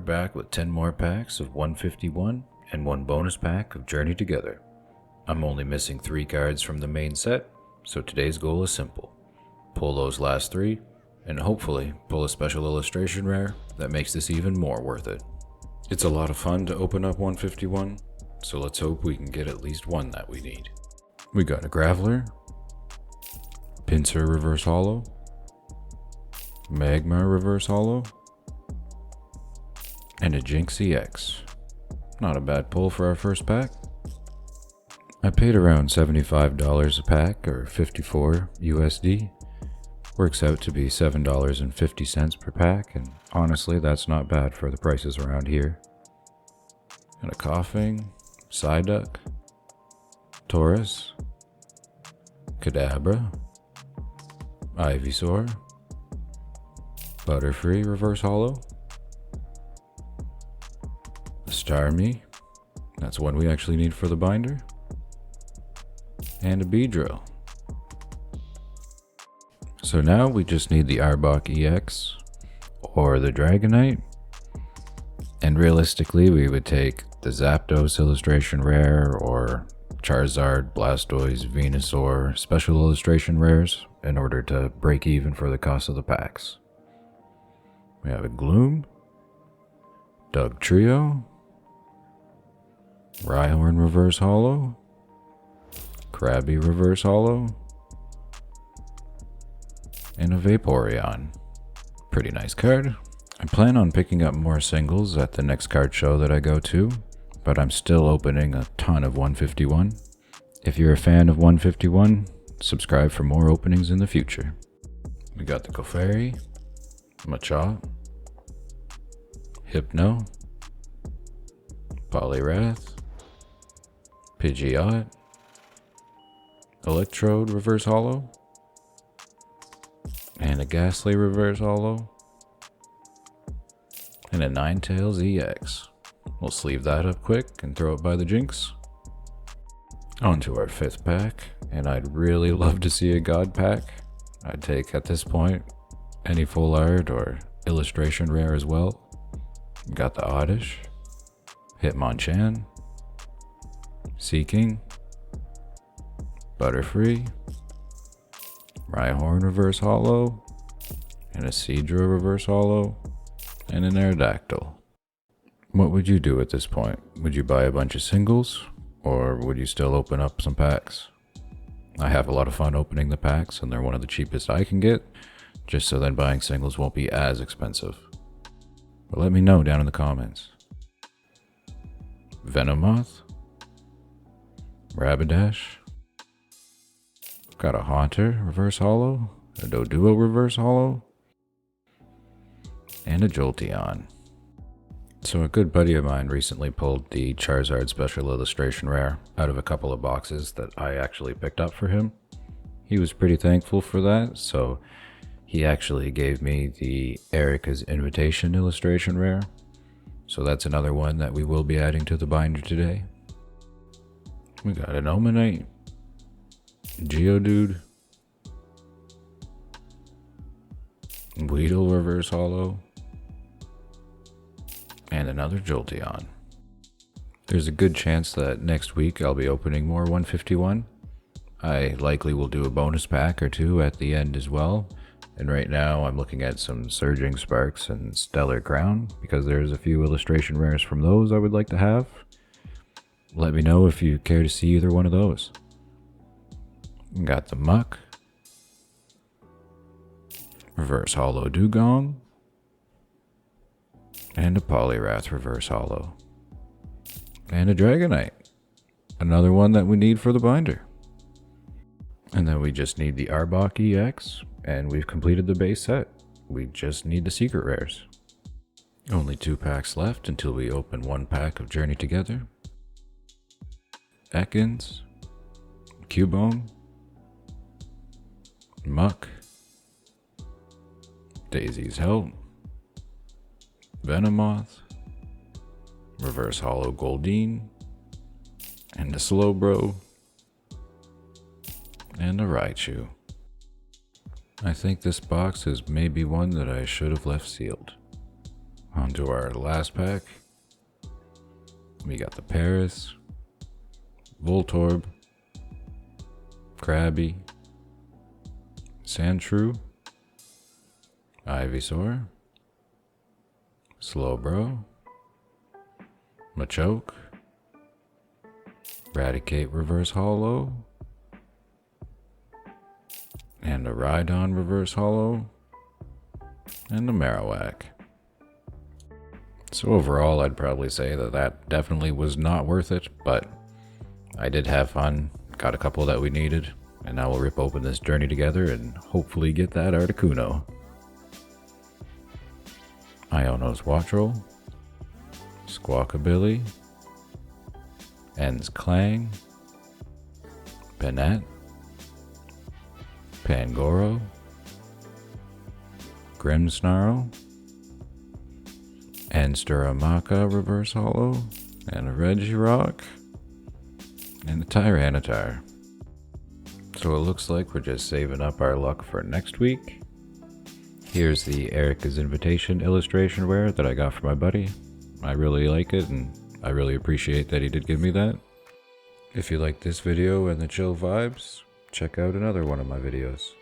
back with 10 more packs of 151 and one bonus pack of Journey Together. I'm only missing 3 cards from the main set, so today's goal is simple. Pull those last 3, and hopefully pull a special illustration rare that makes this even more worth it. It's a lot of fun to open up 151, so let's hope we can get at least one that we need. We got a Graveler, Pinsir Reverse Holo, Magma Reverse Holo, and a Jinx EX. Not a bad pull for our first pack. I paid around $75 a pack, or 54 USD. Works out to be $7.50 per pack, and honestly that's not bad for the prices around here. And a Coughing, Psyduck, Taurus, Kadabra, Ivysaur, Butterfree Reverse Holo, a Starmie, that's one we actually need for the binder, and a Beedrill. So now we just need the Arbok EX or the Dragonite, and realistically we would take the Zapdos illustration rare or Charizard, Blastoise, Venusaur special illustration rares in order to break even for the cost of the packs. We have a Gloom, Doug Trio, Rhyhorn Reverse Holo, Krabby Reverse Holo, and a Vaporeon. Pretty nice card. I plan on picking up more singles at the next card show that I go to, but I'm still opening a ton of 151. If you're a fan of 151, subscribe for more openings in the future. We got the Clefairy, Machop, Hypno, Poliwrath, Pidgeot, Electrode Reverse Holo, and a Ghastly Reverse Holo, and a Ninetales EX. We'll sleeve that up quick and throw it by the Jinx. On to our 5th pack, and I'd really love to see a God pack. I'd take, at this point, any full art or illustration rare as well. Got the Oddish, Hitmonchan, Seaking, Butterfree, Rhyhorn Reverse Holo, and a Seadra Reverse Holo, and an Aerodactyl. What would you do at this point? Would you buy a bunch of singles, or would you still open up some packs? I have a lot of fun opening the packs, and they're one of the cheapest I can get, just so then buying singles won't be as expensive. But let me know down in the comments. Venomoth, Rapidash, got a Haunter Reverse Holo, a Doduo Reverse Holo, and a Jolteon. So a good buddy of mine recently pulled the Charizard Special Illustration Rare out of a couple of boxes that I actually picked up for him. He was pretty thankful for that, so he actually gave me the Erica's Invitation Illustration Rare. So that's another one that we will be adding to the binder today. We got an Omanite, Geodude, Weedle Reverse Holo, and another Jolteon. There's a good chance that next week I'll be opening more 151. I likely will do a bonus pack or 2 at the end as well. And right now I'm looking at some Surging Sparks and Stellar Crown because there's a few illustration rares from those I would like to have. Let me know if you care to see either one of those. Got the Muck, Reverse Holo Dugong, and a Poliwrath Reverse Holo, and a Dragonite, another one that we need for the binder. And then we just need the Arbok EX, and we've completed the base set. We just need the secret rares. Only 2 packs left until we open 1 pack of Journey Together. Ekans, Cubone, Muck, Daisy's Help, Venomoth, Reverse Holo Goldeen, and a Slowbro, and a Raichu. I think this box is maybe one that I should have left sealed. On to our last pack. We got the Paris, Voltorb, Krabby, Sandshrew, Ivysaur, Slowbro, Machoke, Raticate Reverse Holo, and a Rhydon Reverse Holo, and a Marowak. So overall, I'd probably say that definitely was not worth it, but I did have fun, got a couple that we needed, and now we'll rip open this journey together and hopefully get that Articuno. Iono's Wattrel, Squawkabilly, Ens Clang, Banette, Pangoro, Grimmsnarl, Ensturamaka Reverse Holo, and a Regirock, and a Tyranitar. So it looks like we're just saving up our luck for next week. Here's the Erica's Invitation illustration rare that I got from my buddy. I really like it, and I really appreciate that he did give me that. If you like this video and the chill vibes, check out another one of my videos.